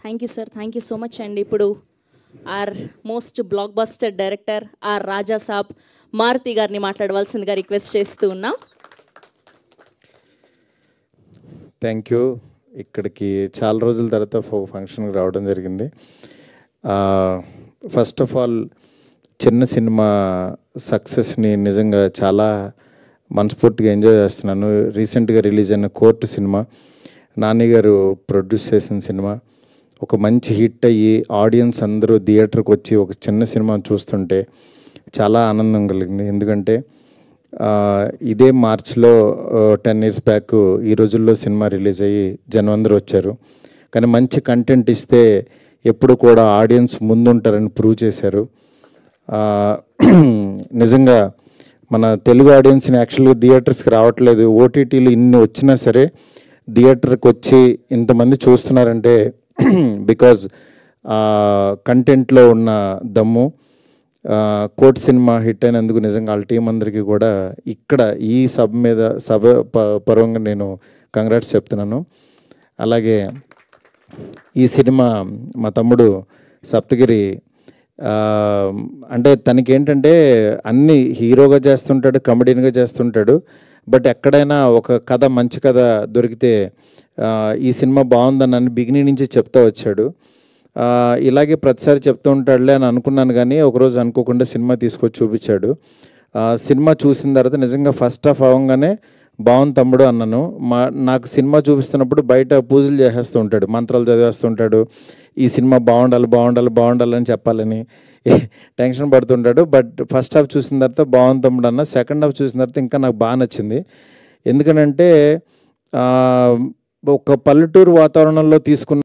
Thank you sir, thank you so much అండి. ఇప్పుడు our most blockbuster director our Raja Saab Maruthi గారిని మాట్లాడవలసిందిగా request చేస్తూ ఉన్నాం. Thank you. ఇక్కడికి చాలా రోజుల తర్వాత ఫంక్షన్కి రావడం జరిగింది. ఫస్ట్ ఆఫ్ ఆల్ చిన్న సినిమా సక్సెస్ని నిజంగా చాలా మనస్ఫూర్తిగా ఎంజాయ్ చేస్తున్నాను. రీసెంట్గా రిలీజ్ అయిన కోర్టు సినిమా నాని గారు ప్రొడ్యూస్ చేసిన సినిమా ఒక మంచి హిట్ అయ్యి ఆడియన్స్ అందరూ థియేటర్కి వచ్చి ఒక చిన్న సినిమా చూస్తుంటే చాలా ఆనందం కలిగింది. ఎందుకంటే ఇదే మార్చ్లో 10 years బ్యాక్ ఈ రోజుల్లో సినిమా రిలీజ్ అయ్యి జనం అందరూ వచ్చారు. కానీ మంచి కంటెంట్ ఇస్తే ఎప్పుడు కూడా ఆడియన్స్ ముందుంటారని ప్రూవ్ చేశారు. నిజంగా మన తెలుగు ఆడియన్స్ని యాక్చువల్గా థియేటర్స్కి రావట్లేదు, ఓటీటీలు ఇన్ని వచ్చినా సరే థియేటర్కి వచ్చి ఇంతమంది చూస్తున్నారంటే బికాజ్ కంటెంట్లో ఉన్న దమ్ము. కోర్ట్ సినిమా హిట్ అయినందుకు నిజంగా వాళ్ళ టీం అందరికీ కూడా ఇక్కడ ఈ సభ పర్వంగా నేను కంగ్రాట్స్ చెప్తున్నాను. అలాగే ఈ సినిమా మా తమ్ముడు సప్తగిరి అంటే తనకి ఏంటంటే అన్ని హీరోగా చేస్తుంటాడు, కమెడియన్గా చేస్తుంటాడు. బట్ ఎక్కడైనా ఒక కథ మంచి కథ దొరికితే ఈ సినిమా బాగుందని బిగినింగ్ నుంచి చెప్తా వచ్చాడు. ఇలాగే ప్రతిసారి చెప్తూ ఉంటాడులే అని అనుకున్నాను, కానీ ఒకరోజు అనుకోకుండా సినిమా తీసుకొచ్చి చూపించాడు. సినిమా చూసిన తర్వాత నిజంగా ఫస్ట్ హాఫ్ అవ్వగానే బాగుంది తమ్ముడు అన్నాను. నాకు సినిమా చూపిస్తున్నప్పుడు బయట పూజలు చేసేస్తూ ఉంటాడు, మంత్రాలు చదివేస్తుంటాడు, ఈ సినిమా బాగుండాలని చెప్పాలని టెన్షన్ పడుతుంటాడు. బట్ ఫస్ట్ హాఫ్ చూసిన తర్వాత బాగుంది తమ్ముడు అన్న. సెకండ్ హాఫ్ చూసిన తర్వాత ఇంకా నాకు బాగా నచ్చింది. ఎందుకనంటే ఒక పల్లెటూరు వాతావరణంలో తీసుకున్న